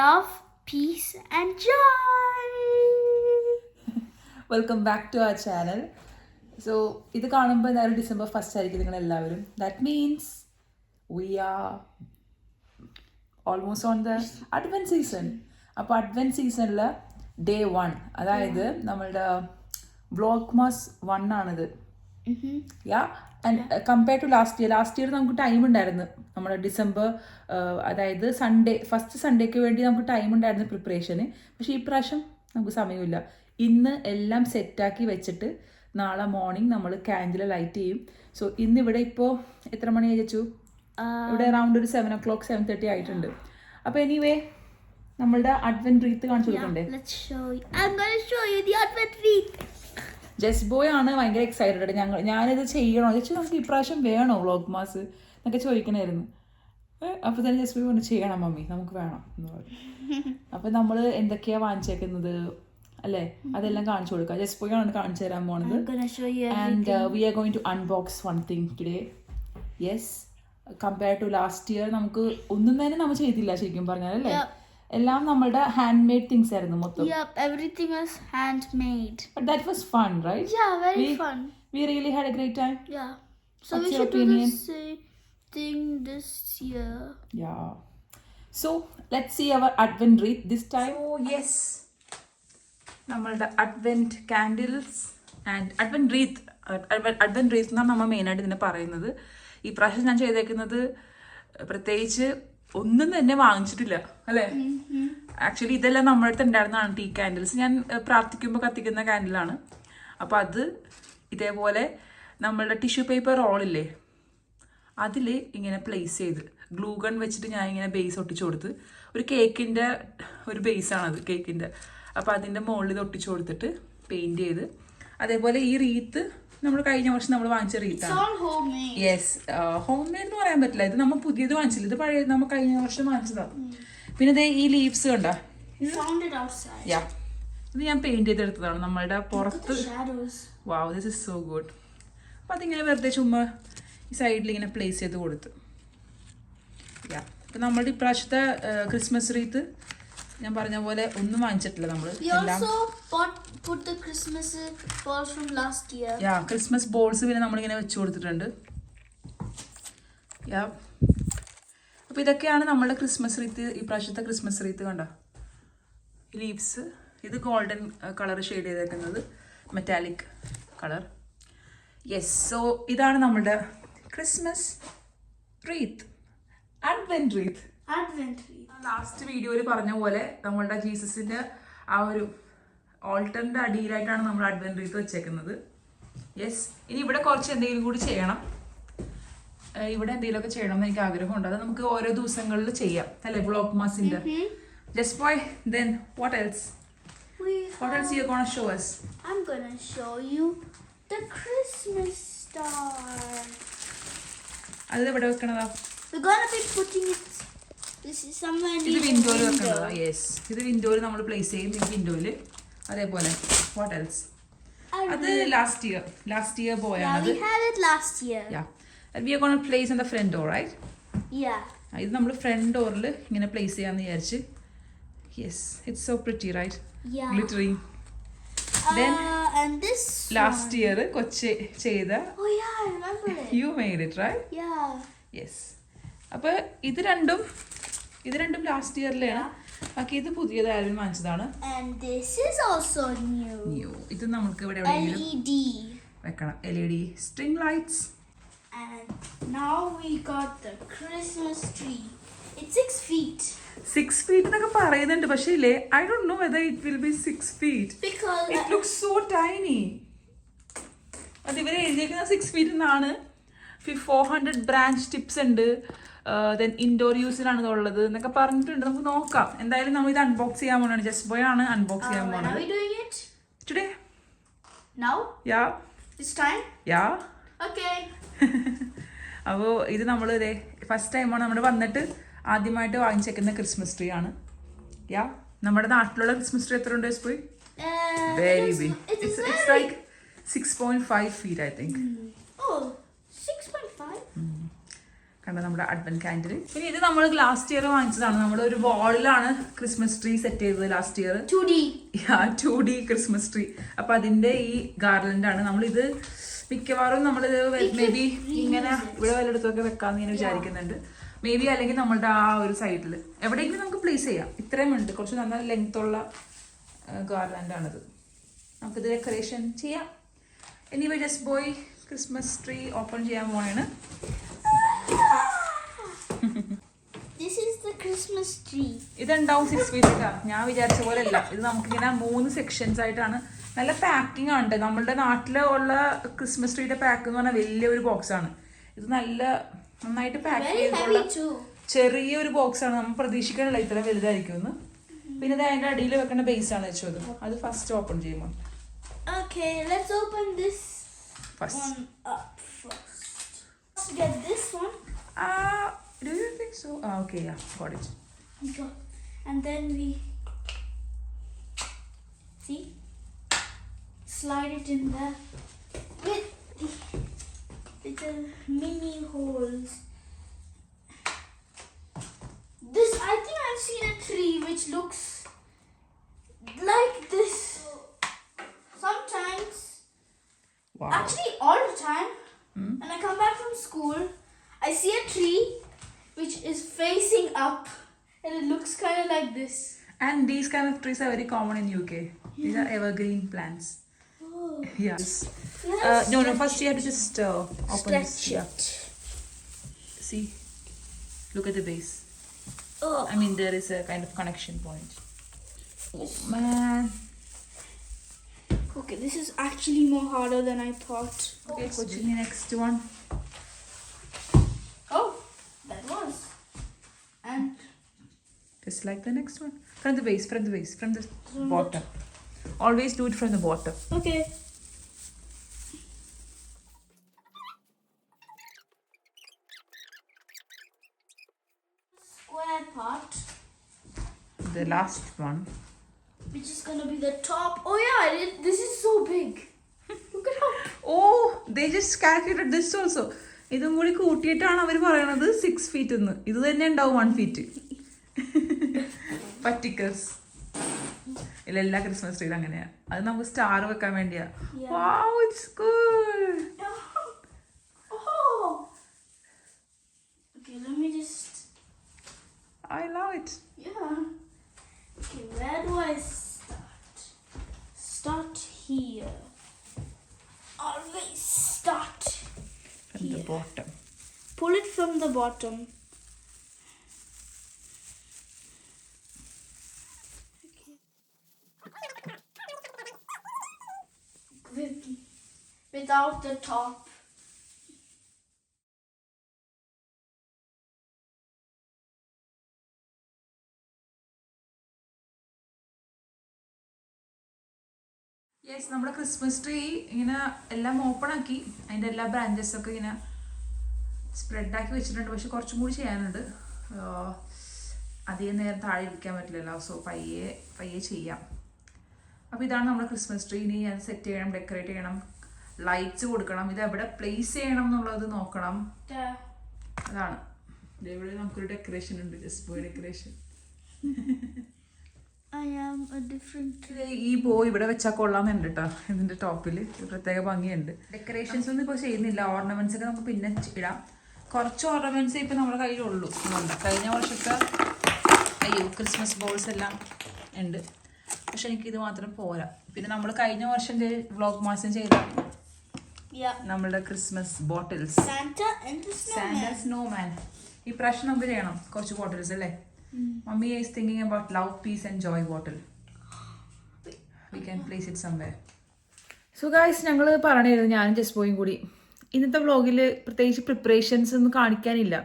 love, peace, and joy. Welcome back to our channel. So ഇത് കാണുമ്പോൾ എന്തായാലും December 1 ആയിരിക്കും നിങ്ങൾ എല്ലാവരും. That means we are almost on the advent season. അപ്പോൾ അഡ്വെൻറ്റ് സീസണിൽ ഡേ 1, അതായത് നമ്മളുടെ വ്ളോഗ് മാസ് 1 ആണിത്. Yeah, and compare to last year നമുക്ക് ടൈം ഉണ്ടായിരുന്നു. നമ്മുടെ ഡിസംബർ അതായത് ഫസ്റ്റ് സൺഡേക്ക് വേണ്ടി നമുക്ക് ടൈം ഉണ്ടായിരുന്നു പ്രിപ്പറേഷന്. പക്ഷേ ഈ പ്രാവശ്യം നമുക്ക് സമയമില്ല. ഇന്ന് എല്ലാം സെറ്റാക്കി വെച്ചിട്ട് നാളെ മോർണിംഗ് നമ്മൾ ക്യാൻഡിൽ ലൈറ്റ് ചെയ്യും. സോ ഇന്നിവിടെ ഇപ്പോൾ എത്ര മണി കഴിച്ചു? ഇവിടെ അറൗണ്ട് ഒരു 7 o'clock 7:30 ആയിട്ടുണ്ട്. അപ്പോൾ എനിവേ നമ്മളുടെ അഡ്വെന്റ് റീത്ത് കാണിച്ചു കൊടുക്കണ്ടേ? I'm going to show you the advent wreath. ജസ് ബോയ് ആണ് ഭയങ്കര എക്സൈറ്റഡ്. ഞാനിത് ചെയ്യണോ ചേച്ചി, നമുക്ക് ഇപ്രാവശ്യം വേണോ വ്ളോഗ് മാസ് എന്നൊക്കെ ചോദിക്കണമായിരുന്നു. അപ്പോൾ തന്നെ ജസ് ബോയ് പറഞ്ഞു ചെയ്യണം മമ്മി, നമുക്ക് വേണം എന്ന് പറഞ്ഞു. അപ്പോൾ നമ്മൾ എന്തൊക്കെയാണ് വാങ്ങിച്ചേക്കുന്നത് അല്ലേ, അതെല്ലാം കാണിച്ചു കൊടുക്കുക. ജസ് ബോയ് ആണ് കാണിച്ചു തരാൻ പോണത്. And we are going to unbox one thing today. Yes, compare to last year നമുക്ക് ഒന്നും തന്നെ നമ്മൾ ചെയ്തില്ല ശരിക്കും പറഞ്ഞാൽ അല്ലേ. എല്ലാം നമ്മളുടെ ഹാൻഡ് മെയ്ഡ് തിങ്സ് ആയിരുന്നു മൊത്തം. Yep, everything was handmade. But that was fun, right? Yeah, very fun. We really had a great time. Yeah. So What's we your should opinion? do the same thing this year. Yeah. So let's see our advent wreath this time. Oh yes. നമ്മളുടെ advent candles and advent wreath. Advent wreath എന്നാണ് നമ്മൾ മെയിനായിട്ട് ഇതിനെ പറയുന്നത്. ഈ പ്രാവശ്യം ഞാൻ ചെയ്തേക്കുന്നത് പ്രത്യേകിച്ച് ഒന്നും തന്നെ വാങ്ങിച്ചിട്ടില്ല അല്ലേ. ആക്ച്വലി ഇതെല്ലാം നമ്മുടെ അടുത്ത് ഉണ്ടായിരുന്നതാണ് ടീ കാൻഡിൽസ്. ഞാൻ പ്രാർത്ഥിക്കുമ്പോൾ കത്തിക്കുന്ന കാൻഡിലാണ്. അപ്പോൾ അത് ഇതേപോലെ നമ്മളുടെ ടിഷ്യൂ പേപ്പർ റോളില്ലേ അതിൽ ഇങ്ങനെ പ്ലേസ് ചെയ്ത് ഗ്ലൂ ഗൺ വെച്ചിട്ട് ഞാൻ ഇങ്ങനെ ബേസ് ഒട്ടിച്ചു കൊടുത്ത്, ഒരു കേക്കിൻ്റെ ഒരു ബേസാണത് കേക്കിൻ്റെ. അപ്പോൾ അതിൻ്റെ മുകളിൽ ഇത് ഒട്ടിച്ചു കൊടുത്തിട്ട് പെയിൻറ് ചെയ്ത്, അതേപോലെ ഈ റീത്ത് നമ്മൾ കഴിഞ്ഞ വർഷം നമ്മൾ വാങ്ങിച്ച റീത്താണ്. യെസ്, ഹോം മെയ്ഡ് എന്ന് പറയാൻ പറ്റില്ല. ഇത് നമ്മൾ പുതിയത് വാങ്ങിച്ചില്ല, ഇത് പഴയ നമ്മൾ കഴിഞ്ഞ വർഷം വാങ്ങിച്ചതാണ്. പിന്നെ ഇതേ ഈ ലീവ്സ് കണ്ടോ, യാ, ഇത് ഞാൻ പെയിന്റ് ചെയ്തെടുത്തതാണ് നമ്മളുടെ പുറത്ത്. വാവ്, ദിസ് ഇസ് സോ ഗുഡ്. അപ്പം അതിങ്ങനെ വെറുതെ ചുമ്മാ ഈ സൈഡിൽ ഇങ്ങനെ പ്ലേസ് ചെയ്ത് കൊടുത്ത്. യാ, അപ്പം നമ്മളുടെ ഇപ്രാവശ്യത്തെ ക്രിസ്മസ് റീത്ത് ഞാൻ പറഞ്ഞ പോലെ ഒന്നും വാങ്ങിച്ചിട്ടില്ല നമ്മൾ. ക്രിസ്മസ് ബോൾസ് പിന്നെ നമ്മളിങ്ങനെ വെച്ച് കൊടുത്തിട്ടുണ്ട്. യാ, അപ്പോൾ ഇതൊക്കെയാണ് നമ്മളുടെ ക്രിസ്മസ് റീത്ത്. ഈ പ്രാവശ്യത്തെ ക്രിസ്മസ് റീത്ത് കണ്ട ലീവ്സ്, ഇത് ഗോൾഡൻ കളർ ഷെയ്ഡ് ചെയ്തേക്കുന്നത്, മെറ്റാലിക് കളർ. യെസ്, സോ ഇതാണ് നമ്മളുടെ Christmas wreath, advent wreath. Last വീഡിയോയിൽ പറഞ്ഞ പോലെ നമ്മളുടെ ജീസസിന്റെ ആ ഒരു ഓൾട്ടറിന്റെ അടിയിലായിട്ടാണ് നമ്മൾ അഡ്വെന്റ് റീത്ത് വെച്ചേക്കുന്നത്. യെസ്, ഇനി ഇവിടെ കുറച്ച് എന്തെങ്കിലും കൂടി ചെയ്യണം. ഇവിടെ എന്തെങ്കിലുമൊക്കെ ചെയ്യണം എന്ന് എനിക്ക് ആഗ്രഹമുണ്ട്. അത് നമുക്ക് ഓരോ ദിവസങ്ങളിൽ ചെയ്യാം അല്ലെ, വ്ളോഗ് മാസിന്റെ. Just boy, then what else? What else you gonna show us? I'm gonna show you the Christmas star. അത് ഇവിടെ വെക്കണതാ. We're gonna be putting it. This is somewhere near ഇത് the വിൻഡോയിൽ window. വെക്കണതാ. യെസ്, ഇത് വിൻഡോയിൽ നമ്മൾ place ചെയ്യും. ഈ വിൻഡോയിൽ അതേപോലെ. What else? അത് ലാസ്റ്റ് ഇയർ ബോയ് ആണ്. We had it last year. Yeah, and we are going to place on the front door, right? Yeah. ഇത് നമ്മൾ ഫ്രണ്ട് ഡോറിൽ ഇങ്ങനെ പ്ലേസ് ചെയ്യാന്ന് വിചാരിച്ച്. Yes, it's so pretty, right? Yeah. Glittering. Then and this last year Kochi ചെയ്ത. Oh yeah, I remember it. You made it, right? Yeah. Yes. അപ്പോൾ ഇത് രണ്ടും last ഇയറിലാണ്. ബാക്കി ഇത് പുതിയതായാലും വാങ്ങിച്ചതാണ്. And this is also new. ഇത് നമുക്ക് ഇവിടെ എവിടെയെങ്കിലും LED. വെക്കണം. LED string lights. And now we got the Christmas tree. It's 6 feet. 6 feet എന്നൊക്കെ പറയുന്നുണ്ട്, പക്ഷേ ഇല്ലേ, I don't know whether it will be 6 feet. Because It looks so tiny. അത് ഇവർ എഴുതിയേക്കുന്ന 6 feet എന്നാണ്. 400 ബ്രാഞ്ച് ടിപ്സ് ഉണ്ട്. ദെൻ ഇൻഡോർ യൂസിനാണ് ഉള്ളത് എന്നൊക്കെ പറഞ്ഞിട്ടുണ്ട്. നമുക്ക് നോക്കാം. എന്തായാലും നമ്മൾ ഇത് അൺബോക്സ് ചെയ്യാൻ പോകുന്നതാണ്. ജസ്റ്റ് ബോയ് ആണ് അൺബോക്സ് ചെയ്യാൻ when are പോകുന്നത്. we doing it? Today? Now? Yeah This time? Yeah. Okay. അപ്പോൾ ഇത് നമ്മൾ ഫസ്റ്റ് ടൈമാണ് നമ്മൾ വന്നിട്ട് ആദ്യമായിട്ട് വാങ്ങിച്ചേക്കുന്ന ക്രിസ്മസ് ട്രീ ആണ്. യാ, നമ്മുടെ നാട്ടിലുള്ള ക്രിസ്മസ് ട്രീ എത്ര ഉണ്ട് പോയി? Very big. It's like 6.5 feet I think. Oh, 6.5? കണ്ട നമ്മുടെ അഡ്വന്റ് കാൻഡിൽ. പിന്നെ ഇത് നമ്മൾ ലാസ്റ്റ് ഇയർ വാങ്ങിച്ചതാണ്. നമ്മൾ ഒരു വാളിലാണ് ക്രിസ്മസ് ട്രീ സെറ്റ് ചെയ്തത് last year. 2D Christmas tree. അപ്പൊ അതിന്റെ ഈ ഗാർലൻഡ് ആണ്. നമ്മളിത് മിക്കവാറും നമ്മളിത് മേ ബി ഇങ്ങനെ ഇവിടെ വല്ലയിടത്തൊക്കെ വെക്കാന്ന് ഞാൻ വിചാരിക്കുന്നുണ്ട്. മേ ബി അല്ലെങ്കിൽ നമ്മളുടെ ആ ഒരു സൈഡിൽ എവിടെയെങ്കിലും നമുക്ക് പ്ലേസ് ചെയ്യാം. ഇത്രയും ഉണ്ട്, കുറച്ച് നല്ല ലെങ്ത് ഉള്ള ഗാർലൻഡ് ആണിത്. നമുക്കിത് ഡെക്കറേഷൻ ചെയ്യാം. എനിവേ ജസ്റ്റ് പോയി ക്രിസ്മസ് ട്രീ ഓപ്പൺ ചെയ്യാൻ പോവാണ്. This is the Christmas tree. ഇതുണ്ടാവും 6 feet. ഞാൻ വിചാരിച്ച പോലെ അല്ല. ഇത് നമുക്കിങ്ങനെ 3 സെക്ഷൻസ് ആയിട്ടാണ്. നല്ല പാക്കിംഗ് ആണ്. നമ്മളുടെ നാട്ടിലുള്ള ക്രിസ്മസ് ട്രീയുടെ പാക്ക് എന്ന് പറഞ്ഞാൽ വലിയൊരു ബോക്സ് ആണ്. ഇത് നല്ല നന്നായിട്ട് പാക്ക് ചെയ്തിട്ടുള്ള ചെറിയൊരു ബോക്സ് ആണ്. നമ്മൾ പ്രതീക്ഷിക്കാനുള്ള ഇത്ര വലുതായിരിക്കും. പിന്നെ ഇത് അതിന്റെ അടിയിൽ വെക്കുന്ന ബേസ് ആണ് വെച്ചത്. അത് ഫസ്റ്റ് ഓപ്പൺ ചെയ്യുമ്പോൾ. Okay, let's open this one up first. Let's get this one. Do you think so? Okay, yeah, got it. And then we see, slide it in there with the little mini holes. This, I think I've seen a tree which looks like this. Sometimes, Wow. actually all the time, when I come back from school, I see a tree which is facing up and it looks kind of like this. And these kind of trees are very common in UK. These are evergreen plants. Oh. Yes. Yes. No, first you have to just open this. Stretch Yeah. it. See, look at the base. Oh. I mean, there is a kind of connection point. Oh man. Okay, this is actually more harder than I thought. Okay, what's the next one? Oh, that was. And Just like the next one. From the base, from the bottom. Always do it from the bottom. okay. Square part, The last one. which is gonna be the top. Oh yeah, this is so big. Look at how. Oh, they just calculated this also. ഇതും കൂടി കൂട്ടിയിട്ടാണ് അവർ പറയണത് 6 feet എന്ന്. ഇത് തന്നെ ഉണ്ടാവും 1 feet. പറ്റിക്കൽസ്. എല്ലാ Christmas ട്രീയിലും അങ്ങനെയാ. അത് നമുക്ക് സ്റ്റാർ വെക്കാൻ വേണ്ടിയാ. Wow, it's good. Oh. Okay, let me just. I love it. Yeah. Okay, where do I start? Start here. Always start From the bottom. Pull it from the bottom. Okay. Without the top. Yes, നമ്മുടെ Christmas tree ഇങ്ങനെ എല്ലാം open ആക്കി. അതിൻ്റെ എല്ലാ branches ഒക്കെ ഇങ്ങനെ spread ആക്കി വെച്ചിട്ടുണ്ട്. പക്ഷെ കുറച്ചും കൂടി ചെയ്യാനുണ്ട്. അധികം നേരം താഴെ ഇരിക്കാൻ പറ്റില്ലല്ലോ. സോ പയ്യെ ചെയ്യാം. അപ്പോൾ ഇതാണ് നമ്മുടെ ക്രിസ്മസ് ട്രീ. ഇനി അത് സെറ്റ് ചെയ്യണം, ഡെക്കറേറ്റ് ചെയ്യണം, ലൈറ്റ്സ് കൊടുക്കണം. ഇത് എവിടെ പ്ലേസ് ചെയ്യണം എന്നുള്ളത് നോക്കണം. അതാണ് ഇതേവിടെ നമുക്കൊരു ഡെക്കറേഷൻ ഉണ്ട്. Just boy decoration. I am a different. ഈ ബോ ഇവിടെ വെച്ചാൽ കൊള്ളാമെന്നുണ്ട് കേട്ടോ. ഇതിന്റെ ടോപ്പിൽ പ്രത്യേക ഭംഗിയുണ്ട്. ഡെക്കറേഷൻസ് ഒന്നും ഇപ്പോൾ ചെയ്യുന്നില്ല. ഓർണമെന്റ്സ് ഒക്കെ നമുക്ക് പിന്നെ ഇടാം. കുറച്ച് ഓർണമെന്റ്സ് ഇപ്പം നമ്മുടെ കയ്യിലുള്ളൂ. കഴിഞ്ഞ വർഷത്തെ ക്രിസ്മസ് ബോൾസ് എല്ലാം ഉണ്ട്. പക്ഷെ എനിക്കിത് മാത്രം പോരാ. പിന്നെ നമ്മൾ കഴിഞ്ഞ വർഷം വ്ളോഗ് മാസം ചെയ്ത നമ്മളുടെ ക്രിസ്മസ് ബോട്ടിൽസ്, സാന്റ സ്നോമാൻ, ഈ പ്രാവശ്യം നമുക്ക് ചെയ്യണം കുറച്ച് ബോട്ടിൽസ് അല്ലേ. Mummy is thinking about love, peace and joy bottle. We can place it somewhere. So guys, ഞങ്ങൾ പറഞ്ഞിരുന്നു ഞാനും ജസ്റ്റ് ബോയും കൂടി ഇന്നത്തെ വ്ളോഗിൽ പ്രത്യേകിച്ച് പ്രിപ്പറേഷൻസ് ഒന്നും കാണിക്കാനില്ല.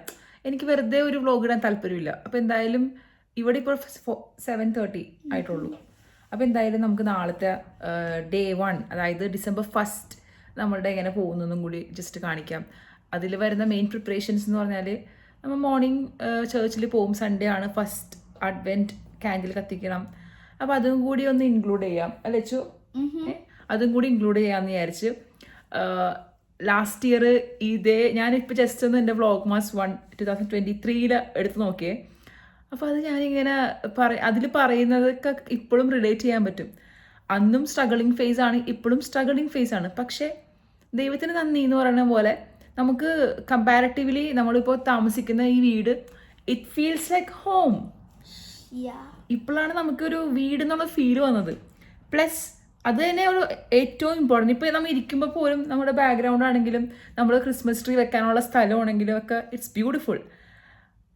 എനിക്ക് വെറുതെ ഒരു വ്ളോഗ് ഇടാൻ താല്പര്യമില്ല. അപ്പോൾ എന്തായാലും ഇവിടെ ഇപ്പോൾ 7:30 ആയിട്ടുള്ളൂ. അപ്പോൾ എന്തായാലും നമുക്ക് നാളത്തെ ഡേ 1, അതായത് December 1st നമ്മളുടെ എങ്ങനെ പോകുന്നതും കൂടി ജസ്റ്റ് കാണിക്കാം. അതിൽ വരുന്ന മെയിൻ പ്രിപ്പറേഷൻസ് എന്ന് പറഞ്ഞാൽ നമ്മൾ മോർണിംഗ് ചേർച്ചിൽ പോകും. സൺഡേ ആണ്. ഫസ്റ്റ് അഡ്വെൻറ്റ് കാൻഡിൽ കത്തിക്കണം. അപ്പോൾ അതും കൂടി ഒന്ന് ഇൻക്ലൂഡ് ചെയ്യാം അല്ലേ ചോ? അതും കൂടി ഇൻക്ലൂഡ് ചെയ്യാമെന്ന് വിചാരിച്ച് ലാസ്റ്റ് ഇയർ ഇതേ ഞാനിപ്പോൾ ജസ്റ്റ് ഒന്ന് എൻ്റെ വ്ളോഗ് മാസ് 2023 എടുത്ത് നോക്കിയേ. അപ്പോൾ അത് ഞാനിങ്ങനെ അതിൽ പറയുന്നതൊക്കെ ഇപ്പോഴും റിലേറ്റ് ചെയ്യാൻ പറ്റും. അന്നും സ്ട്രഗിളിങ് ഫേസ് ആണ്, ഇപ്പോഴും സ്ട്രഗിളിങ് ഫേസ് ആണ്. പക്ഷേ ദൈവത്തിന് നന്ദി എന്ന് പറയുന്ന പോലെ നമുക്ക് കമ്പാരിറ്റീവ്ലി നമ്മളിപ്പോൾ താമസിക്കുന്ന ഈ വീട് ഇറ്റ് ഫീൽസ് ലൈക്ക് ഹോം. ഇപ്പോഴാണ് നമുക്കൊരു വീട് എന്നുള്ള ഫീൽ വന്നത്. പ്ലസ് അത് തന്നെ ഒരു ഏറ്റവും ഇമ്പോർട്ടൻറ്റ്. ഇപ്പോൾ നമ്മൾ ഇരിക്കുമ്പോൾ പോലും നമ്മുടെ ബാക്ക്ഗ്രൗണ്ട് ആണെങ്കിലും നമ്മൾ ക്രിസ്മസ് ട്രീ വെക്കാനുള്ള സ്ഥലമാണെങ്കിലും ഒക്കെ ഇറ്റ്സ് ബ്യൂട്ടിഫുൾ.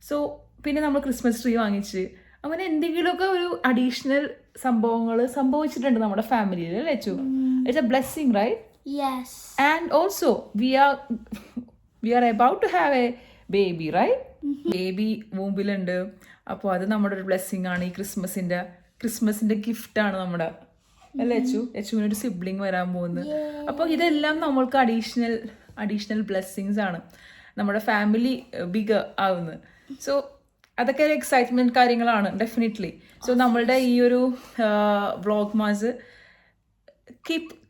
സോ പിന്നെ നമ്മൾ ക്രിസ്മസ് ട്രീ വാങ്ങിച്ച് അങ്ങനെ എന്തെങ്കിലുമൊക്കെ ഒരു അഡീഷണൽ സംഭവങ്ങൾ സംഭവിച്ചിട്ടുണ്ട് നമ്മുടെ ഫാമിലിയിൽ. അല്ലേ ചു? It's a blessing, right? Yes. And also we are about to have a baby, right? Baby വൂമ്പിലുണ്ട്. അപ്പോൾ അത് നമ്മുടെ ഒരു ബ്ലെസ്സിങ് ആണ്. ഈ ക്രിസ്മസിന്റെ ഗിഫ്റ്റാണ് നമ്മുടെ, അല്ലേ യച്ചുവിനൊരു സിബ്ലിങ് വരാൻ പോകുന്നത്. അപ്പോൾ ഇതെല്ലാം നമ്മൾക്ക് അഡീഷണൽ ബ്ലെസ്സിങ്സ് ആണ്, നമ്മുടെ ഫാമിലി ബിഗർ ആവുന്നത്. സോ അതൊക്കെ ഒരു എക്സൈറ്റ്മെന്റ് കാര്യങ്ങളാണ് ഡെഫിനറ്റ്ലി. സോ നമ്മളുടെ ഈ ഒരു vlogmas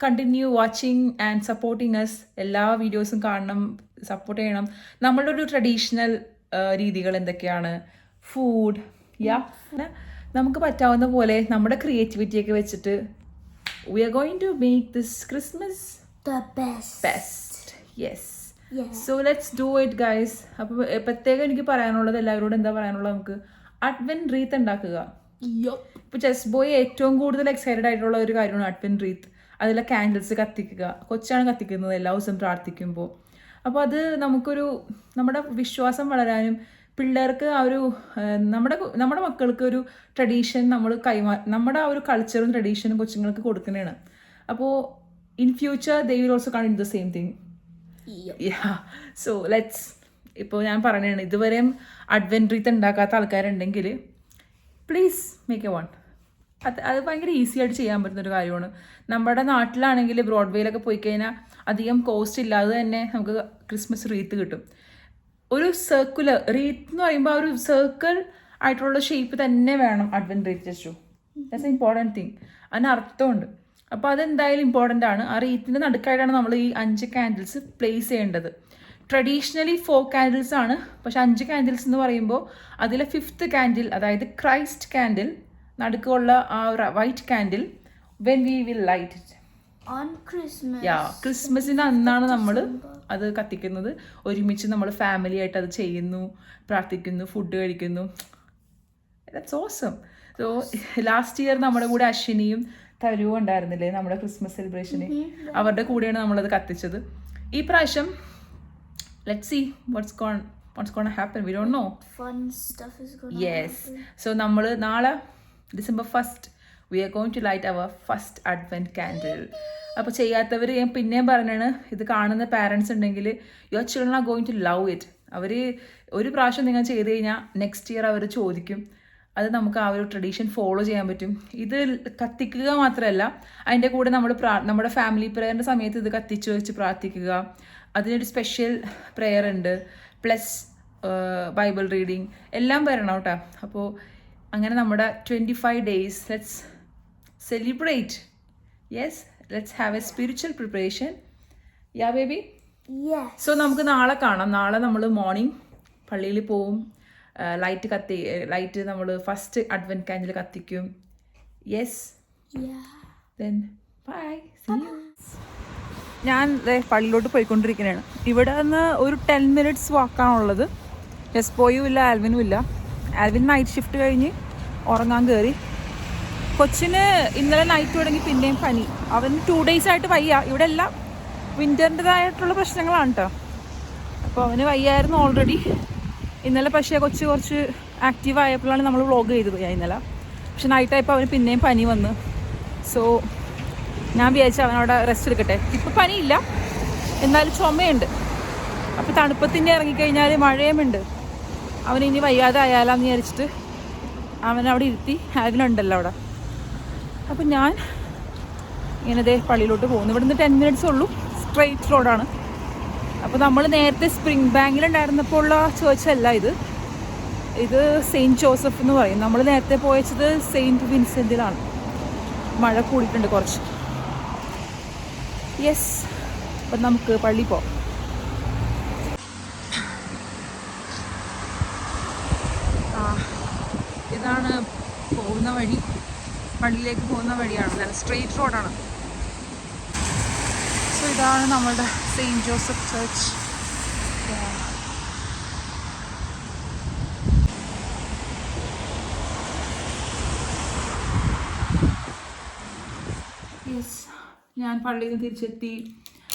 continue watching and supporting us. എല്ലാ വീഡിയോസും കാണണം, സപ്പോർട്ട് ചെയ്യണം. നമ്മളുടെ ഒരു ട്രഡീഷണൽ രീതികൾ എന്തൊക്കെയാണ്, ഫുഡ്, നമുക്ക് പറ്റാവുന്ന പോലെ നമ്മുടെ ക്രിയേറ്റിവിറ്റിയൊക്കെ വെച്ചിട്ട് we are going to make this Christmas the best. Yes. So let's do it, guys. അപ്പോൾ പ്രത്യേകം എനിക്ക് പറയാനുള്ളത്, എല്ലാവരോടും എന്താ പറയാനുള്ളത്, നമുക്ക് അഡ്വെന്റ് റീത്ത് ഉണ്ടാക്കുക. ഇപ്പോൾ ചെസ് ബോയ് ഏറ്റവും കൂടുതൽ എക്സൈറ്റഡ് ആയിട്ടുള്ള ഒരു കാര്യമാണ് അഡ്വെന്റ് റീത്ത്. അതിലെ കാൻഡിൽസ് കത്തിക്കുക. കൊച്ചാണ് കത്തിക്കുന്നത് എല്ലാ ദിവസവും പ്രാർത്ഥിക്കുമ്പോൾ. അപ്പോൾ അത് നമ്മുടെ വിശ്വാസം വളരാനും പിള്ളേർക്ക് ആ ഒരു നമ്മുടെ മക്കൾക്ക് ഒരു ട്രഡീഷൻ നമ്മൾ നമ്മുടെ ആ ഒരു കൾച്ചറും ട്രഡീഷനും കൊച്ചുങ്ങൾക്ക് കൊടുക്കുന്നതാണ്. അപ്പോൾ in future they will also continue the same thing. So let's, ഇപ്പോൾ ഞാൻ പറയുകയാണ്, ഇതുവരെയും അഡ്വെന്റ് റീത്ത് ഉണ്ടാക്കാത്ത ആൾക്കാരുണ്ടെങ്കിൽ പ്ലീസ് മേക്ക് എ വൺ. അത് ഭയങ്കര ഈസി ആയിട്ട് ചെയ്യാൻ പറ്റുന്നൊരു കാര്യമാണ്. നമ്മുടെ നാട്ടിലാണെങ്കിൽ ബ്രോഡ്വേയിലൊക്കെ പോയി കഴിഞ്ഞാൽ അധികം കോസ്റ്റ് ഇല്ലാതെ തന്നെ നമുക്ക് ക്രിസ്മസ് റീത്ത് കിട്ടും. ഒരു സർക്കുലർ റീത്ത് എന്ന് പറയുമ്പോൾ ഒരു സർക്കിൾ ആയിട്ടുള്ള ഷേപ്പ് തന്നെ വേണം advent wreath just. That's A important thing. അതിന് അർത്ഥമുണ്ട്. അപ്പോൾ അതെന്തായാലും ഇമ്പോർട്ടൻ്റ് ആണ്. ആ റീത്തിൻ്റെ നടുക്കായിട്ടാണ് നമ്മൾ ഈ 5 കാൻഡിൽസ് പ്ലേസ് ചെയ്യേണ്ടത്. ട്രഡീഷണലി 4 കാൻഡിൽസ് ആണ്. പക്ഷെ 5 കാൻഡിൽസ് എന്ന് പറയുമ്പോൾ അതിലെ 5th കാൻഡിൽ, അതായത് ക്രൈസ്റ്റ് കാൻഡിൽ, നടുക്കുള്ള ആ white candle, when we will light it on Christmas. ക്രിസ്മസിന് അന്നാണ് നമ്മൾ അത് കത്തിക്കുന്നത്. ഒരുമിച്ച് നമ്മൾ ഫാമിലി ആയിട്ട് അത് ചെയ്യുന്നു, പ്രാർത്ഥിക്കുന്നു, ഫുഡ് കഴിക്കുന്നു. That's awesome. So last year നമ്മുടെ കൂടെ അശ്വിനിയും തരുവും ഉണ്ടായിരുന്നില്ലേ നമ്മുടെ ക്രിസ്മസ് സെലിബ്രേഷന്? അവരുടെ കൂടെയാണ് നമ്മളത് കത്തിച്ചത്. ഈ പ്രാവശ്യം let's see what's gonna happen. We don't know. Fun stuff is gonna happen. So നമ്മൾ നാളെ December 1st we are going to light our first advent candle. അപ്പോൾ ചെയ്യാത്തവർ ഞാൻ പിന്നെയും പറഞ്ഞാണ്, ഇത് കാണുന്ന പാരൻസ് ഉണ്ടെങ്കിൽ your children are going to love it. അവർ ഒരു പ്രാവശ്യം നിങ്ങൾ ചെയ്ത് കഴിഞ്ഞാൽ നെക്സ്റ്റ് ഇയർ അവർ ചോദിക്കും. അത് നമുക്ക് ആ ഒരു ട്രഡീഷൻ ഫോളോ ചെയ്യാൻ പറ്റും. ഇത് കത്തിക്കുക മാത്രമല്ല, അതിൻ്റെ കൂടെ നമ്മുടെ ഫാമിലി പ്രെയറിൻ്റെ സമയത്ത് ഇത് കത്തിച്ച് വെച്ച് പ്രാർത്ഥിക്കുക. അതിനൊരു സ്പെഷ്യൽ പ്രെയർ ഉണ്ട്, പ്ലസ് ബൈബിൾ റീഡിങ് എല്ലാം വരണം കേട്ടോ. അപ്പോൾ അങ്ങനെ നമ്മുടെ 25 days let's celebrate. Yes, let's have A spiritual preparation. Yeah baby? So നമുക്ക് നാളെ കാണാം. നാളെ നമ്മൾ മോർണിംഗ് പള്ളിയിൽ പോവും. ലൈറ്റ് നമ്മൾ ഫസ്റ്റ് അഡ്വെന്റ് കാൻഡിൽ കത്തിക്കും. Yes, then bye, see you. ഞാൻ പള്ളിയിലോട്ട് പോയിക്കൊണ്ടിരിക്കുന്നതാണ്. ഇവിടെ നിന്ന് ഒരു 10 minutes വാക്കാണുള്ളത്. ജസ്റ്റ് പോയും ഇല്ല, ആൽവിനും ഇല്ല. ആൽവിൻ നൈറ്റ് ഷിഫ്റ്റ് കഴിഞ്ഞ് ഉറങ്ങാൻ കയറി. കൊച്ചിന് ഇന്നലെ നൈറ്റ് തുടങ്ങി പിന്നെയും പനി. അവന് 2 days ആയിട്ട് വയ്യ. ഇവിടെ എല്ലാം വിൻ്ററിൻ്റെതായിട്ടുള്ള പ്രശ്നങ്ങളാണ് കേട്ടോ. അപ്പോൾ അവന് വയ്യായിരുന്നു ഓൾറെഡി. ഇന്നലെ പക്ഷേ കുറച്ച് ആക്റ്റീവ് ആയപ്പോഴാണ് നമ്മൾ വ്ളോഗ് ചെയ്തത് ഇന്നലെ. പക്ഷെ നൈറ്റായപ്പോൾ അവന് പിന്നെയും പനി വന്ന്. സോ ഞാൻ വിചാരിച്ചു അവനവിടെ റെസ്റ്റ് എടുക്കട്ടെ. ഇപ്പോൾ പനിയില്ല, എന്നാലും ചുമയുണ്ട്. അപ്പോൾ തണുപ്പത്തിൻ്റെ ഇറങ്ങിക്കഴിഞ്ഞാൽ മഴയുമുണ്ട്. അവനിനി വയ്യാതെ ആയാലാന്ന് വിചാരിച്ചിട്ട് അവനവിടെ ഇരുത്തി. ആൽവിനുണ്ടല്ലോ അവിടെ. അപ്പം ഞാൻ ഇങ്ങനെ പള്ളിയിലോട്ട് പോകുന്നു. ഇവിടുന്ന് 10 minutes ഉള്ളൂ. സ്ട്രെയിറ്റ് റോഡാണ്. അപ്പോൾ നമ്മൾ നേരത്തെ സ്പ്രിംഗ് ബാങ്കിലുണ്ടായിരുന്നപ്പോൾ ഉള്ള ചേർച്ചല്ല ഇത് സെയിൻറ്റ് ജോസഫ് എന്ന് പറയും. നമ്മൾ നേരത്തെ പോയച്ചത് സെയിൻറ്റ് വിൻസെൻറ്റിലാണ്. മഴ കൂടിയിട്ടുണ്ട് കുറച്ച്. യെസ്, അപ്പം നമുക്ക് പള്ളി പോകാം. ഇതാണ് പോകുന്ന വഴി, പള്ളിയിലേക്ക് പോകുന്ന വഴിയാണ്, നല്ല സ്ട്രെയിറ്റ് റോഡാണ്. സോ ഇതാണ് നമ്മളുടെ സെയിൻറ്റ് ജോസഫ് ചർച്ച്. യെസ്, ഞാൻ പള്ളിയിൽ നിന്ന്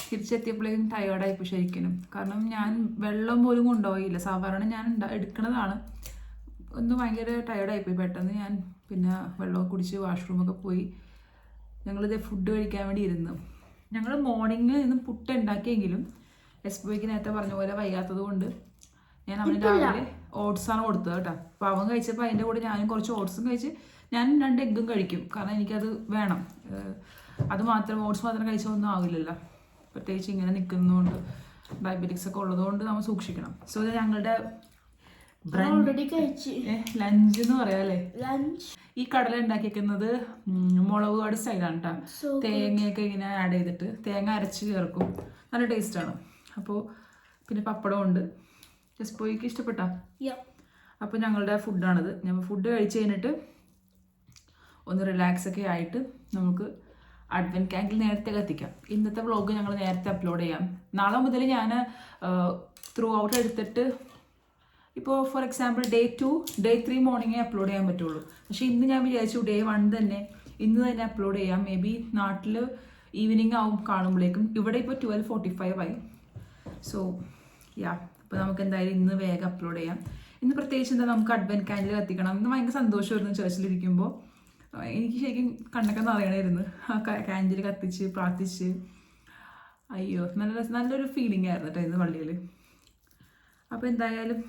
തിരിച്ചെത്തിയപ്പോഴേക്കും ടയേർഡായിപ്പോൾ ശരിക്കും. കാരണം ഞാൻ വെള്ളം പോലും കൊണ്ടുപോയില്ല. സാധാരണ ഞാൻ എടുക്കണതാണ്. ഒന്ന് ഭയങ്കര ടയേർഡായിപ്പോയി പെട്ടെന്ന്. ഞാൻ പിന്നെ വെള്ളമൊക്കെ കുടിച്ച് വാഷ്റൂമൊക്കെ പോയി. ഞങ്ങളിത് ഫുഡ് കഴിക്കാൻ വേണ്ടി ഇരുന്നു. ഞങ്ങൾ മോർണിംഗ് ഇന്ന് പുട്ട് ഉണ്ടാക്കിയെങ്കിലും എസ്ബോയ്ക്ക് നേരത്തെ പറഞ്ഞ പോലെ വയ്യാത്തത് കൊണ്ട് ഞാൻ അവന് രാവിലെ ഓട്സാണ് കൊടുത്തത് കേട്ടോ. അപ്പോൾ അവൻ കഴിച്ചപ്പോൾ അതിൻ്റെ കൂടെ ഞാനും കുറച്ച് ഓട്സും കഴിച്ച്, ഞാൻ 2 എഗ്ഗും കഴിക്കും. കാരണം എനിക്കത് വേണം. അത് മാത്രം ഓട്സ് മാത്രം കഴിച്ചാൽ ഒന്നും ആവില്ലല്ലോ. പ്രത്യേകിച്ച് ഇങ്ങനെ നിൽക്കുന്നതുകൊണ്ട്, ഡയബറ്റിക്സ് ഒക്കെ ഉള്ളതുകൊണ്ട് നമ്മൾ സൂക്ഷിക്കണം. സോ ഇത് ഞങ്ങളുടെ ലഞ്ച് എന്ന് പറയാം അല്ലേ. ഈ കടല ഉണ്ടാക്കിയിരിക്കുന്നത് മുളക് കാട് സ്റ്റൈലാണ് കേട്ടോ. തേങ്ങയൊക്കെ ഇങ്ങനെ ആഡ് ചെയ്തിട്ട് തേങ്ങ അരച്ച് ചേർക്കും, നല്ല ടേസ്റ്റാണ്. അപ്പോൾ പിന്നെ പപ്പടം ഉണ്ട്. ജസ്റ്റ് പോയിക്ക് ഇഷ്ടപ്പെട്ടാ? അപ്പോൾ ഞങ്ങളുടെ ഫുഡാണിത്. ഞങ്ങൾ ഫുഡ് കഴിച്ച് കഴിഞ്ഞിട്ട് ഒന്ന് റിലാക്സ് ഒക്കെ ആയിട്ട് നമുക്ക് അഡ്വെൻറ്റ് കാൻഡിൽ നേരത്തെ കത്തിക്കാം. ഇന്നത്തെ വ്ളോഗ് ഞങ്ങൾ നേരത്തെ അപ്ലോഡ് ചെയ്യാം. നാളെ മുതൽ ഞാൻ ത്രൂ ഔട്ട് എടുത്തിട്ട്, ഇപ്പോൾ ഫോർ എക്സാമ്പിൾ Day 2, Day 3 മോർണിംഗേ അപ്ലോഡ് ചെയ്യാൻ പറ്റുള്ളൂ. പക്ഷേ ഇന്ന് ഞാൻ വിചാരിച്ചു Day 1 തന്നെ ഇന്ന് തന്നെ അപ്ലോഡ് ചെയ്യാം. മേ ബി നാട്ടിൽ ഈവനിങ് ആവും കാണുമ്പോഴേക്കും. ഇവിടെ ഇപ്പോൾ 12:45 ആയി. സോ അപ്പോൾ നമുക്ക് എന്തായാലും ഇന്ന് വേഗം അപ്ലോഡ് ചെയ്യാം. ഇന്ന് പ്രത്യേകിച്ച് എന്താ, നമുക്ക് അഡ്വെൻറ്റ് കാൻഡിൽ കത്തിക്കണം. ഇന്ന് ഭയങ്കര സന്തോഷമായിരുന്നു ചർച്ചിലിരിക്കുമ്പോൾ. എനിക്ക് ശരിക്കും കണ്ണൊക്കെ നിറയണമായിരുന്നു. ആ കാൻഡിൽ കത്തിച്ച് പ്രാർത്ഥിച്ച്. അയ്യോ, നല്ലൊരു ഫീലിംഗ് ആയിരുന്നു കേട്ടോ ഇന്ന് പള്ളിയിൽ. അപ്പോൾ എന്തായാലും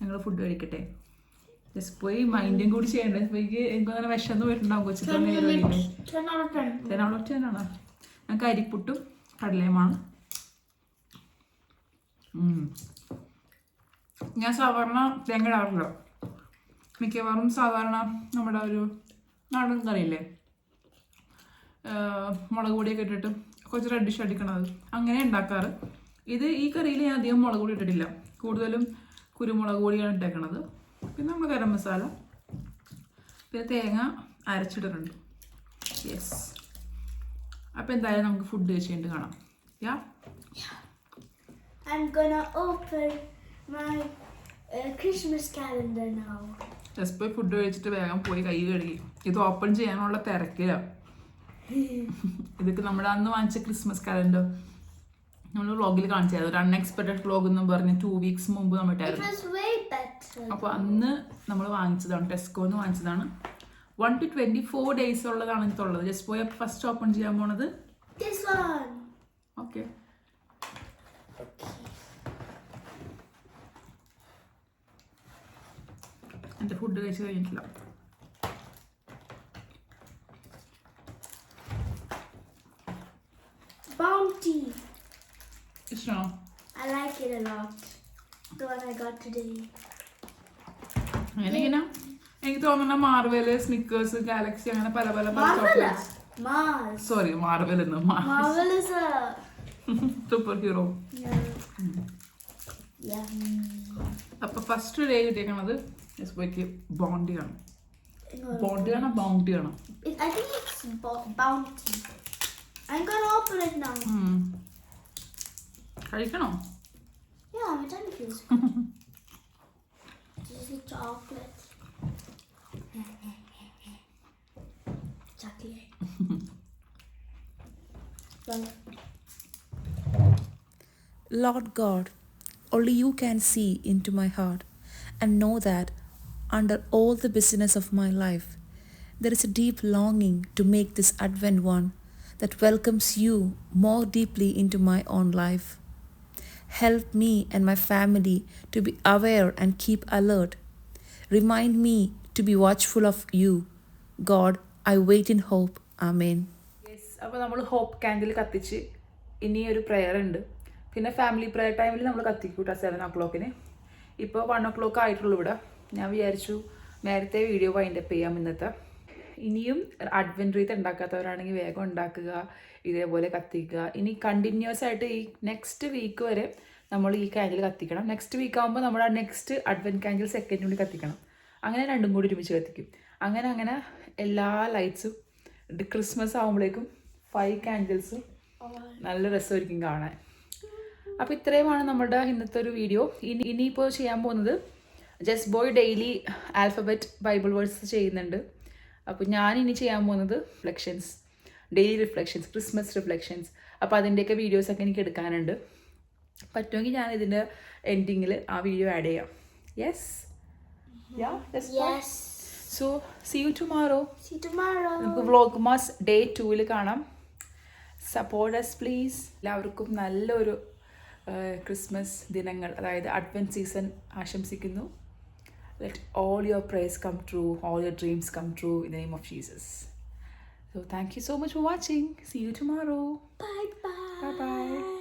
ഞങ്ങൾ ഫുഡ് കഴിക്കട്ടെ. ജസ്റ്റ് പോയി മൈൻഡും കൂടി ചെയ്യണ്ടേ. എനിക്ക് അങ്ങനെ വിശന്ന് പോയിട്ടുണ്ടാവും കൊച്ചിട്ട്. 10 out of 10 ആണോ? ഞങ്ങൾക്ക് അരിപ്പുട്ടും കടലയുമാണ്. ഞാൻ സാധാരണ തേങ്ങ ഇടാറില്ല. മിക്കവാറും സാധാരണ നമ്മുടെ ഒരു നാടൻ കറിയില്ലേ, മുളക് പൊടിയൊക്കെ ഇട്ടിട്ട് കുറച്ച് റെഡിഷ് അടിക്കണത്, അങ്ങനെ ഉണ്ടാക്കാറ്. ഈ കറിയിൽ ഞാൻ അധികം മുളക് പൊടി ഇട്ടിട്ടില്ല. കൂടുതലും കുരുമുളക് പൊടിയാണ് ഇട്ടേക്കണത്. പിന്നെ നമ്മൾ ഗരം മസാല, പിന്നെ തേങ്ങ അരച്ചിട്ടിട്ടുണ്ട്. യെസ്. അപ്പോൾ എന്തായാലും നമുക്ക് ഫുഡ് കഴിച്ചിട്ട് കാണാം. I'm gonna open my Christmas calendar now. Just പോയി ഫുഡ് കഴിച്ചിട്ട് വേഗം പോയി കൈ കഴുകി. ഇത് ഓപ്പൺ ചെയ്യാനുള്ള തിരക്കിലാണ്. ഇതൊക്കെ നമ്മുടെ അന്ന് വാങ്ങിച്ച ക്രിസ്മസ് കാലണ്ടർ നമ്മൾ വ്ളോഗിൽ കാണിച്ചായിരുന്നു. ഒരു അൺഎക്സ്പെക്ടഡ് വ്ളോഗ് എന്നും പറഞ്ഞ് 2 weeks മുമ്പ് നമ്മൾ ഇട്ടായിരുന്നു. അപ്പോൾ അന്ന് നമ്മൾ വാങ്ങിച്ചതാണ്, ടെസ്കോന്ന് വാങ്ങിച്ചതാണ്. 1 to 24 days ഉള്ളതാണ് എനിക്കുള്ളത്. ജസ്റ്റ് പോയി ഫസ്റ്റ് ഓപ്പൺ ചെയ്യാൻ പോണത് ഓക്കെ. എൻ്റെ ഫുഡ് കഴിച്ച് കഴിഞ്ഞിട്ടില്ല. Bounty. ഇഷ്ടമാണോ? I like it a lot. The one I got today. അങ്ങനെ എനിക്ക് തോന്നുന്ന മാർവെല്, സ്നിക്കേഴ്സ്, ഗാലക്സി, അങ്ങനെ പല പല ചോക്ലേറ്റ്സ്. സോറി, മാർവെൽ എന്ന്. Marvel is a super hero. Yeah. അപ്പൊ ഫസ്റ്റ് ഡേ കിട്ടിയേക്കണത് എസ്ബോയ്ക്ക് ബോണ്ടിയാണ്. ബോണ്ടിയാണോ ബൗണ്ടിയാണോ? I think it's bounty. I'm gonna open it now. കഴിക്കണോ? Yeah, my tummy feels. This is chocolate. Chocolate. Lord God, only you can see into my heart and know that under all the busyness of my life, there is a deep longing to make this Advent one that welcomes you more deeply into my own life. Help me and my family to be aware and keep alert. Remind me to be watchful of you. God, I wait in hope. Amen. Yes, അപ്പോൾ നമ്മൾ hope candle കത്തിച്ച് ഇനി ഒരു prayer ഉണ്ട്. പിന്നെ family prayer ടൈമിൽ നമ്മൾ കത്തിക്കൂട്ടാ 7 o'clock. ഇപ്പോൾ 1 o'clock ആയിട്ടുള്ളൂ ഇവിടെ. ഞാൻ വിചാരിച്ചു നേരത്തെ വീഡിയോ വൈൻഡപ്പ് ചെയ്യാം ഇന്നത്തെ. ഇനിയും അഡ്വെൻറ്റ് റീത്ത് ഉണ്ടാക്കാത്തവരാണെങ്കിൽ വേഗം ഉണ്ടാക്കുക, ഇതേപോലെ കത്തിക്കുക. ഇനി കണ്ടിന്യൂസ് ആയിട്ട് ഈ നെക്സ്റ്റ് വീക്ക് വരെ നമ്മൾ ഈ കാൻഡിൽ കത്തിക്കണം. നെക്സ്റ്റ് വീക്ക് ആകുമ്പോൾ നമ്മൾ ആ നെക്സ്റ്റ് അഡ്വെൻറ്റ് കാൻഡിൽ സെക്കൻഡ് കൂടി കത്തിക്കണം. അങ്ങനെ രണ്ടും കൂടി ഒരുമിച്ച് കത്തിക്കും. അങ്ങനെ എല്ലാ ലൈറ്റ്സും ക്രിസ്മസ് ആകുമ്പോഴേക്കും 5 കാൻഡിൽസും നല്ല രസമായിരിക്കും കാണാൻ. അപ്പോൾ ഇത്രയുമാണ് നമ്മുടെ ഇന്നത്തെ ഒരു വീഡിയോ. ഇനിയിപ്പോൾ ചെയ്യാൻ പോകുന്നത് just boy daily alphabet Bible verse ചെയ്യുന്നുണ്ട്. അപ്പോൾ ഞാനിനി ചെയ്യാൻ പോകുന്നത് reflections, daily reflections, Christmas reflections. അപ്പോൾ അതിൻ്റെയൊക്കെ വീഡിയോസൊക്കെ എനിക്ക് എടുക്കാനുണ്ട്. പറ്റുമെങ്കിൽ ഞാൻ ഇതിൻ്റെ എൻഡിങ്ങിൽ ആ വീഡിയോ ആഡ് ചെയ്യാം. Yes, so see you tomorrow. നമുക്ക് വ്ളോഗ്മാസ് ഡേ 2 കാണാം. Support us please. എല്ലാവർക്കും നല്ലൊരു ക്രിസ്മസ് ദിനങ്ങൾ, അതായത് അഡ്വെൻറ്റ് സീസൺ ആശംസിക്കുന്നു. Let all your prayers come true, all your dreams come true in the name of Jesus. So thank you so much for watching. See you tomorrow. Bye bye. Bye bye.